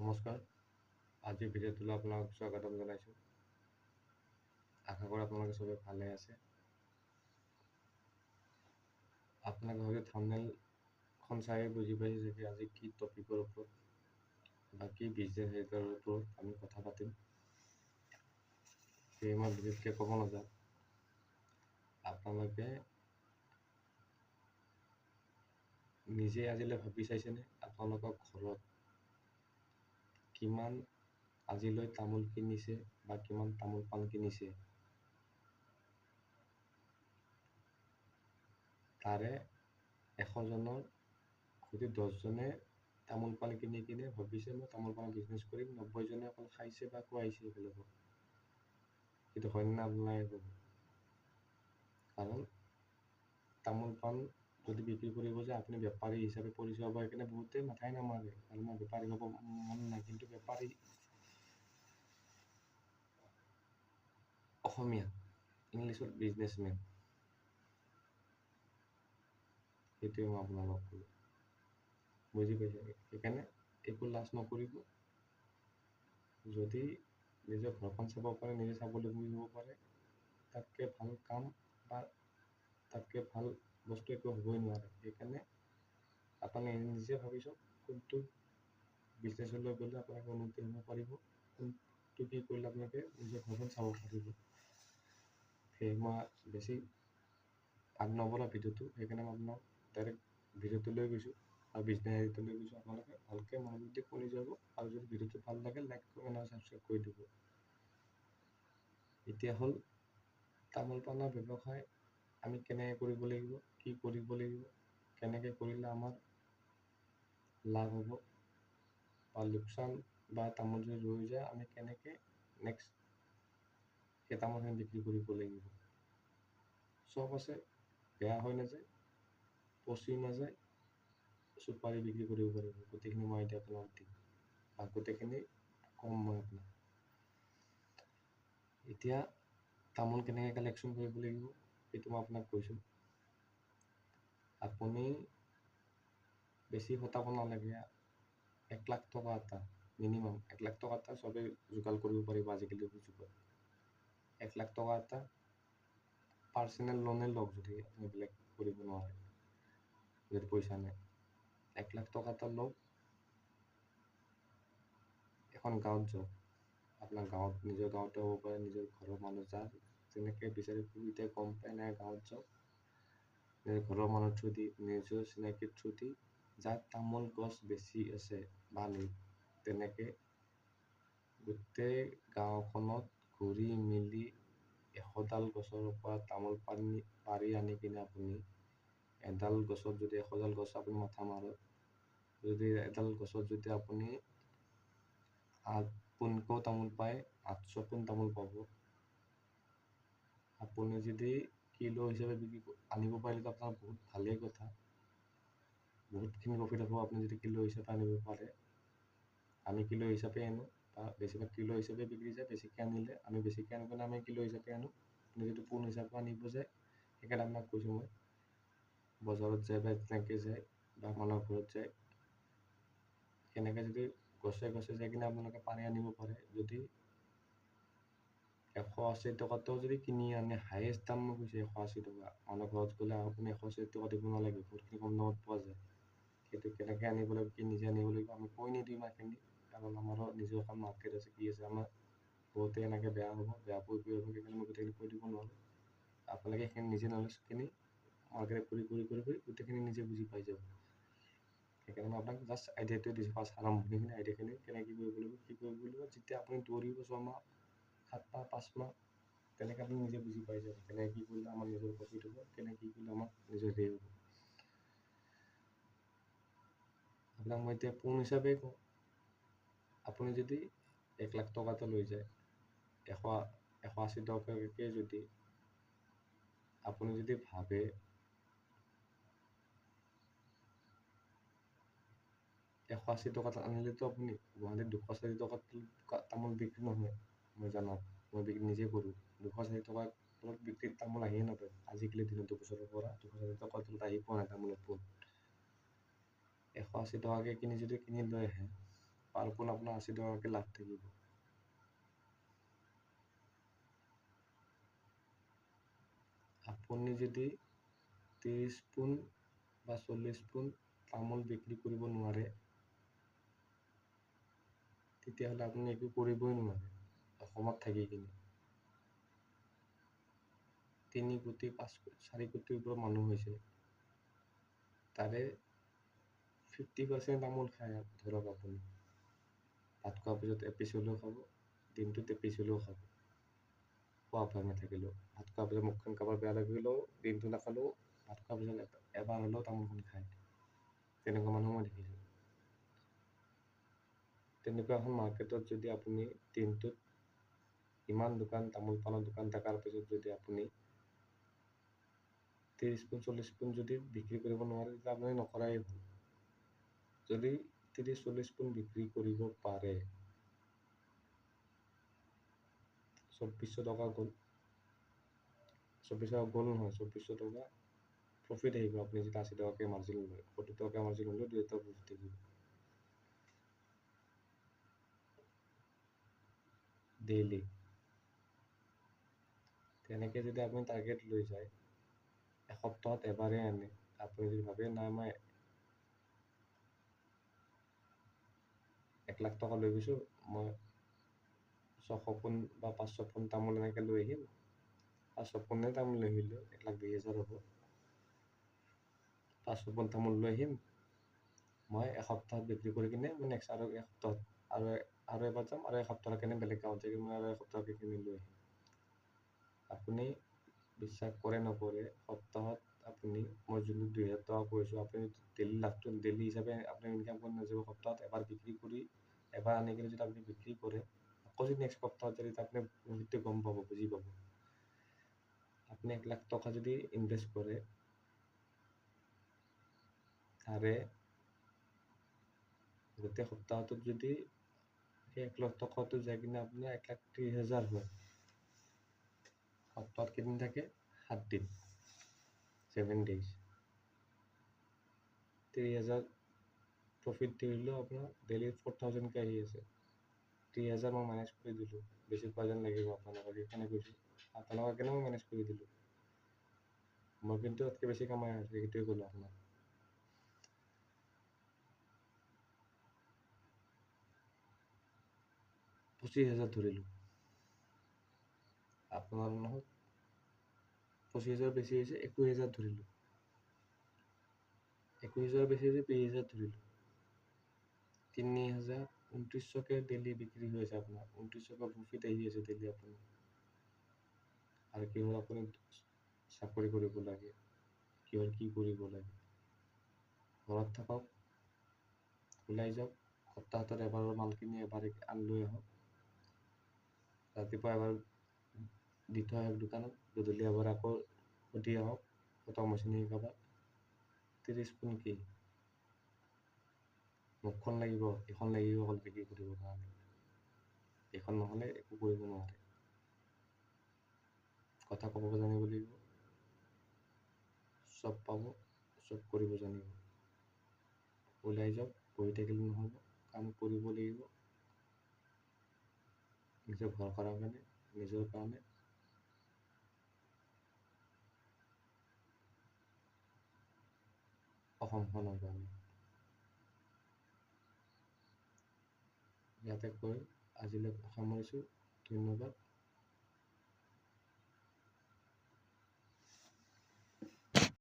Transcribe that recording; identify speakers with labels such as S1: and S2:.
S1: নমস্কাৰ। আজিৰ ভিডিঅ'টোলৈ আপোনাক স্বাগতম জনাইছোঁ। আশা কৰোঁ আপোনালোকে চবে ভালে আছে। আপোনালোকে হয়তো থাম্বনেইলখন চাই বুজি পাইছে যে আজি কি টপিকৰ ওপৰত বা কি বিজনেছ ৰিলেটেডৰ ওপৰত আমি কথা পাতিম। সেয়ে মই বিশেষকৈ ক'ব নাযাওঁ। আপোনালোকে নিজে আজিলৈ ভাবি চাইছেনে আপোনালোকৰ ঘৰত কিমান আজিলৈ তামোল কিনিছে বা কিমান তামোল পাণ কিনিছে? তাৰে 100জনৰ হয়তো 10জনে তামোল পাণ কিনি কিনে ভাবিছে মই তামোল পাণৰ বিজনেছ কৰিম, 90জনে অকল খাইছে বা খুৱাইছে বেলেগক। কিন্তু হয় না আপোনালোকে ক'ব? কাৰণ তামোল পাণ যদি বিক্ৰী কৰিব যায় আপুনি বেপাৰী হিচাপে পৰিচয় পাই কিনে বহুতেই মাথাই নামাৰে, আৰু মই বেপাৰী হ'ব মন নাই। কিন্তু বেপাৰী অসমীয়া ইংলিছত বিজনেছমেন, সেইটোৱে মই আপোনালোকক ক'লোঁ। বুজি পাইছে? সেইকাৰণে একো লাজ নকৰিব। যদি নিজৰ ঘৰখন চাব পাৰে, নিজে স্বাৱলম্বী হ'ব পাৰে, তাতকৈ ভাল কাম বা তাতকৈ ভাল বস্তু একো হ'বই নোৱাৰে। সেইকাৰণে আপুনি নিজে ভাবি চাওক কোনটো বিজনেছলৈ গ'লে আপোনালোকে উন্নতি হ'ব পাৰিব, কোনটো কি কৰিলে আপোনালোকে নিজৰ ঘৰখন চাব পাৰিব। সেয়ে মই বেছি আগ নবঢ়াওঁ ভিডিঅ'টো, সেইকাৰণে মই আপোনাক ডাইৰেক্ট ভিডিঅ'টো লৈ গৈছোঁ আৰু বিজনেছ আইডিয়াটো লৈ গৈছোঁ। আপোনালোকে ভালকৈ মনোযোগ দি শুনি যাব, আৰু যদি ভিডিঅ'টো ভাল লাগে লাইক কমেণ্ট আৰু ছাবস্ক্ৰাইব কৰি দিব। এতিয়া হ'ল তামোল পাণৰ ব্যৱসায় আমি কেনেকৈ কৰিব লাগিব, কি কৰিব লাগিব, কেনেকৈ কৰিলে আমাৰ লাভ হ'ব বা লোকচান, বা তামোল যদি ৰৈ যায় আমি কেনেকৈ নেক্সট সেই তামোলখিনি বিক্ৰী কৰিব লাগিব। চব আছে, বেয়া হৈ নাযায়, পচি নাযায়, চুপাৰি বিক্ৰী কৰিব পাৰিব। গোটেইখিনি মই এতিয়া আপোনাক দিম বা গোটেইখিনি কম মই আপোনাক। এতিয়া তামোল কেনেকৈ কালেকশ্যন কৰিব লাগিব সেইটো মই আপোনাক কৈছোঁ। আপুনি বেছি হতাব নালাগে। 1,00,000 টকা এটা মিনিমাম, 1,00,000 টকা এটা চবেই যোগাৰ কৰিব পাৰিব আজিকালিৰ যুগত। 1,00,000 টকা এটা পাৰ্চনেল লোনে লওক যদি আপুনি বেলেগ কৰিব নোৱাৰে, যদি পইচা নাই। 1,00,000 টকা এটা লওক, এখন গাঁৱত যাওক। আপোনাৰ গাঁৱত, নিজৰ গাঁৱতে হ'ব পাৰে, নিজৰ ঘৰৰ মানুহ যাক যেনেকৈ বিচাৰি সুবিধাই গম পায় নাই গাঁৱত যাওক। নিজৰ ঘৰৰ মানুহ থ্ৰু দি, নিজৰ চিনাকিৰ থ্ৰু দি, যাৰ তামোল গছ বেছি আছে বা তেনেকৈ গোটেই গাঁওখনত ঘূৰি মেলি 100ডাল গছৰ পৰা তামোল পাৰি আনি কিনে আপুনি এডাল গছত যদি 100ডাল গছ আপুনি মাথা মাৰক, যদি এডাল গছত যদি আপুনি 8 পোণকৈ তামোল পায়, 800 পোণ তামোল পাব। আপুনি যদি কিলো হিচাপে আনিব পাৰিলেতো আপোনাৰ বহুত ভালেই কথা, বহুতখিনি প্ৰফিট হ'ব আপুনি যদি কিলো হিচাপে আনিব পাৰে। আমি কিলো হিচাপে আনো, বা বেছিভাগ কিলো হিচাপে বিক্ৰী যায়। বেছিকৈ আনিলে আমি বেছিকৈ আনি কিনে আমি কিলো হিচাপে আনো। আপুনি যদি পোণ হিচাপে আনিব যায়, সেইকাৰণে আপোনাক কৈছোঁ মই, বজাৰত যায় বা তেনেকৈ যায় বা মানুহৰ ঘৰত যায়, সেনেকৈ যদি গছে গছে যাই কিনে আপোনালোকে পাৰি আনিব পাৰে, যদি 180 টকাতেও যদি কিনি আনে, হায়েষ্ট দাম মই কৈছোঁ 180 টকা। মানুহৰ ঘৰত গ'লে আপুনি 180 টকা দিব নালাগে, বহুতখিনি কম দামত পোৱা যায়। সেইটো কেনেকৈ আনিব লাগিব, কি নিজে আনিব লাগিব আমি কৈ নিদিওঁ ইমানখিনি, কাৰণ আমাৰো নিজৰ এখন মাৰ্কেট আছে, কি আছে আমাৰ। বহুতে এনেকৈ বেয়া হ'ব, বেয়া পোৱা হ'ব, সেইকাৰণে মই গোটেইখিনি কৈ দিব নোৱাৰোঁ। আপোনালোকে সেইখিনি নিজে নলেজখিনি মাৰ্কেট কৰি গোটেইখিনি নিজে বুজি পাই যাব। সেইকাৰণে মই আপোনাক জাষ্ট আইডিয়াটো দিছোঁ, ফাৰ্ষ্ট আৰম্ভণিখিনি আইডিয়াখিনি কেনেকৈ কৰিব লাগিব, কি কৰিব লাগিব। যেতিয়া আপুনি দৌৰিব 6 মাহ, 7 মাহ, 5 মাহ, তেনেকৈ আপুনি নিজে বুজি পাই যাব কেনেকৈ কি কৰিলে আমাৰ নিজৰ প্ৰফিট হ'ব, কেনেকৈ কি কৰিলে আমাৰ নিজৰ হেৰি হ'ব। আপোনাক মই এতিয়া পোণ হিচাপে কওঁ, আপুনি যদি 1,00,000 টকা এটা লৈ যায়, 180 টকাকৈ যদি আপুনি যদি ভাবে 180 টকাত আনিলেতো আপুনি গুৱাহাটীত 240 টকাত তামোল বিক্ৰী নহয়, মই জানাত। মই নিজে কৰোঁ। 240 টকাৰ তলত বিক্ৰীত তামোল আহিয়ে নাপায় আজিকালি দিনত। 2 বছৰৰ পৰা 240 টকাৰ তলত আহি পোৱা নাই তামোলৰ পোণ। 180 টকাকৈ কিনি যদি কিনি লৈ আহে, পাৰ পোন আপোনাৰ 80 টকাকৈ লাভ থাকিব। আপুনি যদি 30 পোন বা 40 পোন তামোল বিক্ৰী কৰিব নোৱাৰে, তেতিয়াহ'লে আপুনি একো কৰিবই নোৱাৰে অসমত থাকি কিনে। 3 কোটি 4 কোটিৰ ওপৰত মানুহ হৈছে, তাৰে 50% তামোল খায়। ধৰক আপুনি ভাত খোৱাৰ পিছত এপিচ হ'লেও খাব, দিনটোত এপিচ হ'লেও খাব, খোৱা অভ্যাস নাথাকিলেও। ভাত খোৱাৰ পিছত মুখখন কাৰোবাৰ বেয়া লাগিলেও দিনটো নাখালেও ভাত খোৱাৰ পিছত এবাৰ হ'লেও তামোলখন খায়। তেনেকুৱা মানুহ মই দেখিছোঁ। তেনেকুৱা এখন মাৰ্কেটত যদি আপুনি দিনটোত ইমান দোকান তামোল পাণৰ দোকান থকাৰ পিছত যদি আপুনি 30 পোন 40 পোন যদি বিক্ৰী কৰিব নোৱাৰে, তেতিয়া আপুনি নকৰাই ভাল। যদি 30-40 পোন বিক্ৰী কৰিব পাৰে, 2400 টকা গ'ল। 2400 টকা গ'ল নহয়, 2400 টকা প্ৰফিট আহিব। আপুনি যদি 80 টকাকৈ মাৰ্জিন লয়, 70 টকা মাৰ্জিন হ'লেও 2 টকা প্ৰফিট থাকিব ডেইলি। তেনেকৈ যদি আপুনি টাৰ্গেট লৈ যায়, এসপ্তাহত এবাৰেই আনে, আপুনি যদি ভাবে নাই মই 1 লাখ টকা লৈ গৈছোঁ, মই 600 পোন বা 500 পোন তামোল এনেকৈ লৈ আহিম, 500 পোনে তামোল লৈ আহিলোঁ 1,20,000 হ'ব। 500 পোন তামোল লৈ আহিম, মই এসপ্তাহত বিক্ৰী কৰি কিনে মই নেক্সট আৰু এসপ্তাহত আৰু এবাৰ যাম, আৰু এসপ্তাহৰ কাৰণে বেলেগ গাঁৱত যাই মই আৰু এসপ্তাহকৈ কিনি লৈ আহিম। আপুনি বিশ্বাস কৰে নকৰে, সপ্তাহত আপুনি, মই যোনটো 2000 টকা কৈছোঁ, আপুনি ডেইলি লাভটো ডেইলি হিচাপে আপুনি ইনকাম কৰি নাযাব। সপ্তাহত এবাৰ বিক্ৰী কৰি, এবাৰ আনি কিনে যদি আপুনি বিক্ৰী কৰে, আকৌ যদি নেক্সট সপ্তাহত যদি আপুনি প্ৰফিটটো গম পাব, বুজি পাব। আপুনি 1 লাখ টকা যদি ইনভেষ্ট কৰে, তাৰে গোটেই সপ্তাহটোত যদি সেই 1 লাখ টকাটো যাই কিনে আপোনাৰ 1,30,000 হয়, সপ্তাহত কেইদিন থাকে? 7 দিন, 7 days। 30,000 প্ৰফিট ধৰিলেও আপোনাৰ ডেইলি 4,000কৈ আহি আছে। 3,000 মই মেনেজ কৰি দিলোঁ, বেছি পোৱা যেন লাগিব আপোনালোকক, সেইকাৰণে কৈছোঁ আপোনালোকৰ কাৰণে মই মেনেজ কৰি দিলোঁ। মই কিন্তু তাতকৈ বেছি কামাই আছোঁ, সেইটোৱে ক'লোঁ আপোনাক। 25,000 ধৰিলোঁ, আপোনাৰ নহয় 25,000 বেছি হৈছে, 21,000 ধৰিলোঁ। 21,000 বেছি হৈছে, 20,000 ধৰিলোঁ। 3,000 2900কৈ ডেইলি বিক্ৰী হৈ আছে আপোনাৰ, 2900কৈ প্ৰফিট আহি আছে ডেইলি আপোনাৰ। আৰু কিহৰ আপুনি চাকৰি কৰিব লাগে, কিহৰ কি কৰিব লাগে? ঘৰত থাকক, ওলাই যাওক, সপ্তাহত এবাৰৰ মালখিনি এবাৰ লৈ আহক। ৰাতিপুৱা এবাৰ দি থৈ আহক দোকানত, গধূলি এবাৰ আকৌ সুধি আহক, খতম হৈছে নেকি কাৰোবাৰ। 30 পোন কি? মুখখন লাগিব, এইখন লাগিব অকল বিক্ৰী কৰিবৰ কাৰণে। এইখন নহ'লে একো কৰিব নোৱাৰে। কথা ক'ব জানিব লাগিব, চব পাব, চব কৰিব জানিব। ওলাই যাওক, বহি থাকিলে নহ'ব, কাম কৰিব লাগিব। নিজৰ ঘৰখনৰ কাৰণে, নিজৰ কাৰণে, অসমখনৰ কাৰণে। ইয়াতে কৈ আজিলৈ সামৰিছোঁ। ধন্যবাদ।